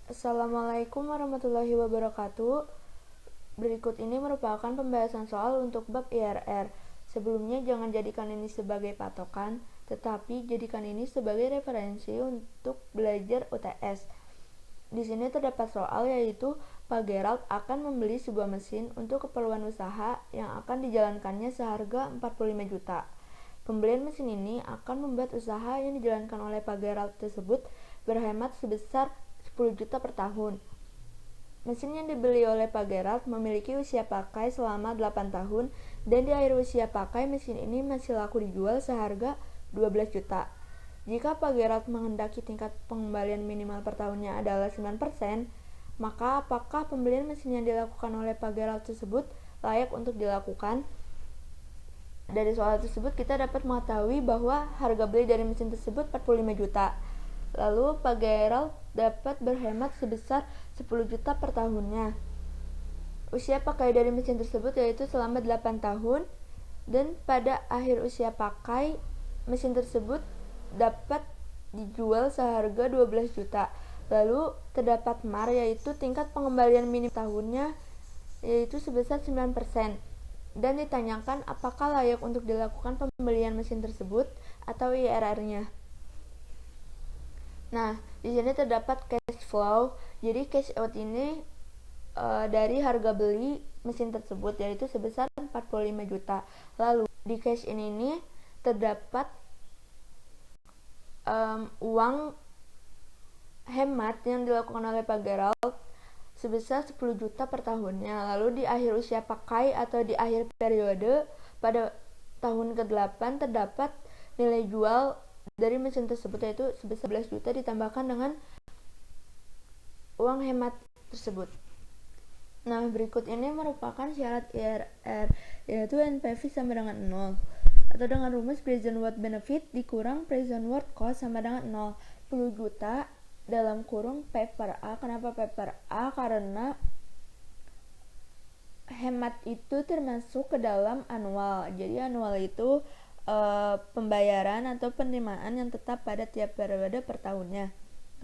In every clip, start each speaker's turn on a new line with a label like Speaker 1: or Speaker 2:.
Speaker 1: Assalamualaikum warahmatullahi wabarakatuh. Berikut ini merupakan pembahasan soal untuk bab IRR. Sebelumnya jangan jadikan ini sebagai patokan, tetapi jadikan ini sebagai referensi untuk belajar UTS. Di sini terdapat soal yaitu Pak Gerald akan membeli sebuah mesin untuk keperluan usaha yang akan dijalankannya seharga 45 juta. Pembelian mesin ini akan membuat usaha yang dijalankan oleh Pak Gerald tersebut berhemat sebesar 10 juta per tahun. Mesin yang dibeli oleh Pak Gerald memiliki usia pakai selama 8 tahun dan di akhir usia pakai mesin ini masih laku dijual seharga 12 juta. Jika Pak Gerald menghendaki tingkat pengembalian minimal per tahunnya adalah 9%, maka apakah pembelian mesin yang dilakukan oleh Pak Gerald tersebut layak untuk dilakukan? Dari soal tersebut kita dapat mengetahui bahwa harga beli dari mesin tersebut 45 juta. Lalu Pak Gerald dapat berhemat sebesar 10 juta per tahunnya. Usia pakai dari mesin tersebut yaitu selama 8 tahun dan pada akhir usia pakai mesin tersebut dapat dijual seharga 12 juta. Lalu terdapat MAR yaitu tingkat pengembalian minim tahunnya yaitu sebesar 9%. Dan ditanyakan apakah layak untuk dilakukan pembelian mesin tersebut atau IRR-nya. Nah, di sini terdapat cash flow. Jadi cash out ini dari harga beli mesin tersebut yaitu sebesar 45 juta. Lalu di cash ini terdapat uang hemat yang dilakukan oleh Pak Gerald sebesar 10 juta per tahunnya. Lalu di akhir usia pakai atau di akhir periode pada tahun ke-8 terdapat nilai jual dari mesin tersebut yaitu sebesar 11 juta ditambahkan dengan uang hemat tersebut. Nah, berikut ini merupakan syarat IRR yaitu NPV sama dengan 0 atau dengan rumus present worth benefit dikurang present worth cost sama dengan 0. 10 juta dalam kurung P per A. Kenapa P per A? Karena hemat itu termasuk ke dalam annual. Jadi annual itu pembayaran atau penerimaan yang tetap pada tiap periode per tahunnya.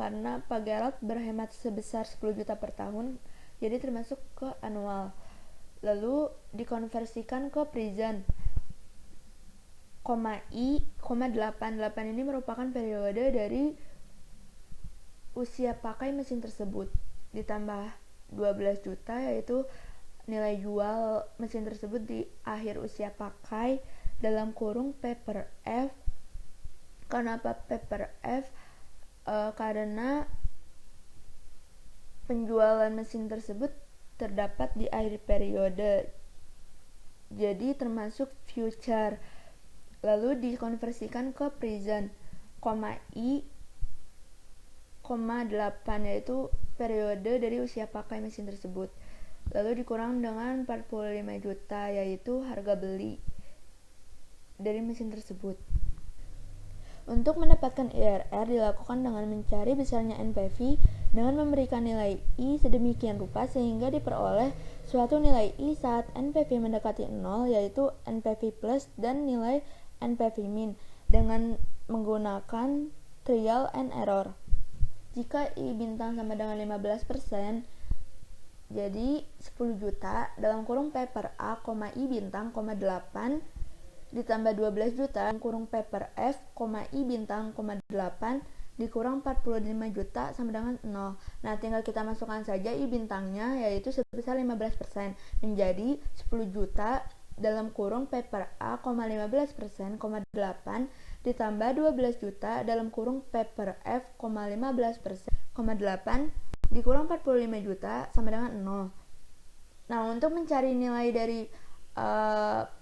Speaker 1: Karena Pak Gerald berhemat sebesar 10 juta per tahun, jadi termasuk ke annual. Lalu dikonversikan ke present. I, 8 ini merupakan periode dari usia pakai mesin tersebut ditambah 12 juta yaitu nilai jual mesin tersebut di akhir usia pakai dalam kurung P per F. Kenapa P per F? Karena penjualan mesin tersebut terdapat di akhir periode, jadi termasuk future. Lalu dikonversikan ke present, I, 8 yaitu periode dari usia pakai mesin tersebut. Lalu dikurang dengan 45 juta yaitu harga beli dari mesin tersebut. Untuk mendapatkan IRR dilakukan dengan mencari besarnya NPV dengan memberikan nilai I sedemikian rupa sehingga diperoleh suatu nilai I saat NPV mendekati 0 yaitu NPV plus dan nilai NPV min dengan menggunakan trial and error. Jika I bintang sama dengan 15%, jadi 10 juta dalam kurung P per A, I bintang, 8 ditambah 12 juta dalam kurung P per F, I bintang, 8 dikurang 45 juta sama dengan 0. Nah, tinggal kita masukkan saja I bintangnya yaitu sebesar 15%, menjadi 10 juta dalam kurung P per A, 15%, 8 ditambah 12 juta dalam kurung P per F, 15%, 8 dikurang 45 juta sama dengan 0. Nah, untuk mencari nilai dari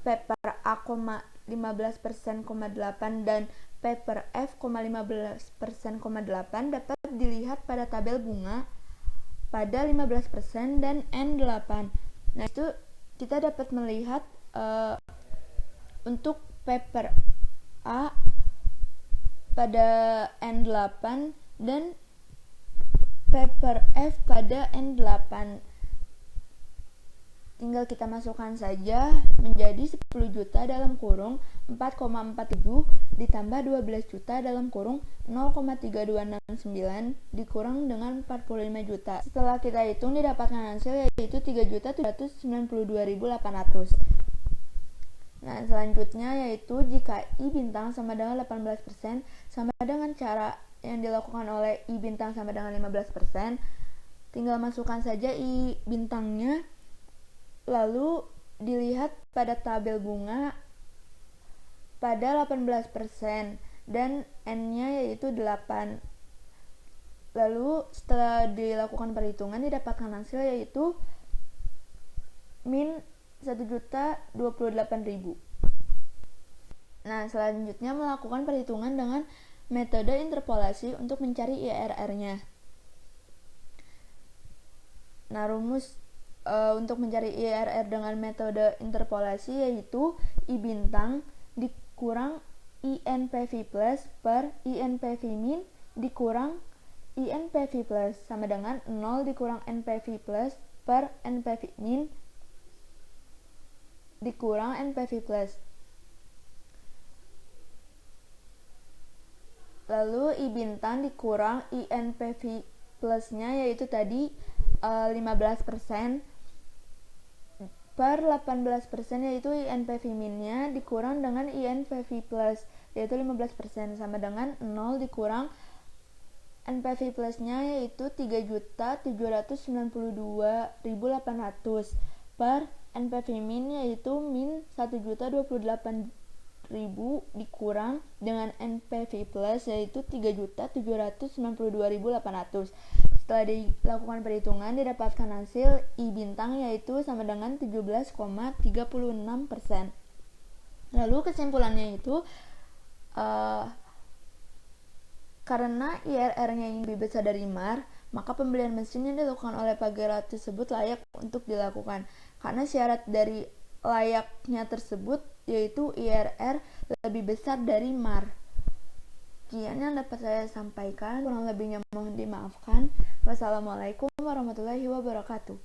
Speaker 1: P per A, 15%, 8 dan P per F, 15%, 8 dapat dilihat pada tabel bunga pada 15% dan N8. Nah, itu kita dapat melihat untuk P per A pada N8 dan P per F pada N8. tinggal kita masukkan saja menjadi 10 juta dalam kurung 4,47 ditambah 12 juta dalam kurung 0,3269 dikurang dengan 45 juta. Setelah kita hitung didapatkan hasil yaitu 3.792.800. Nah, selanjutnya yaitu jika I bintang sama dengan 18% sama dengan cara yang dilakukan oleh I bintang sama dengan 15%, tinggal masukkan saja I bintangnya, lalu dilihat pada tabel bunga pada 18% dan N-nya yaitu 8. Lalu setelah dilakukan perhitungan didapatkan hasil yaitu min 1.028.000. Nah, selanjutnya melakukan perhitungan dengan metode interpolasi untuk mencari IRR-nya. Nah, rumus untuk mencari IRR dengan metode interpolasi yaitu I bintang dikurang INPV plus per INPV min dikurang INPV plus sama dengan 0 dikurang NPV plus per NPV min dikurang NPV plus. Lalu I bintang dikurang INPV plusnya yaitu tadi 15% per 18% yaitu INPV minnya dikurang dengan INPV plus yaitu 15% sama dengan 0 dikurang NPV plusnya yaitu 3.792.800 per NPV min yaitu min 1.028.000 dikurang dengan NPV plus yaitu 3.792.800. Setelah dilakukan perhitungan didapatkan hasil I bintang yaitu sama dengan 17,36%. Lalu kesimpulannya itu karena IRR-nya yang lebih besar dari MAR, maka pembelian mesin yang dilakukan oleh Pagero tersebut layak untuk dilakukan. Karena syarat dari layaknya tersebut yaitu IRR lebih besar dari MAR. Sekian yang dapat saya sampaikan, kurang lebihnya mohon dimaafkan. Wassalamualaikum warahmatullahi wabarakatuh.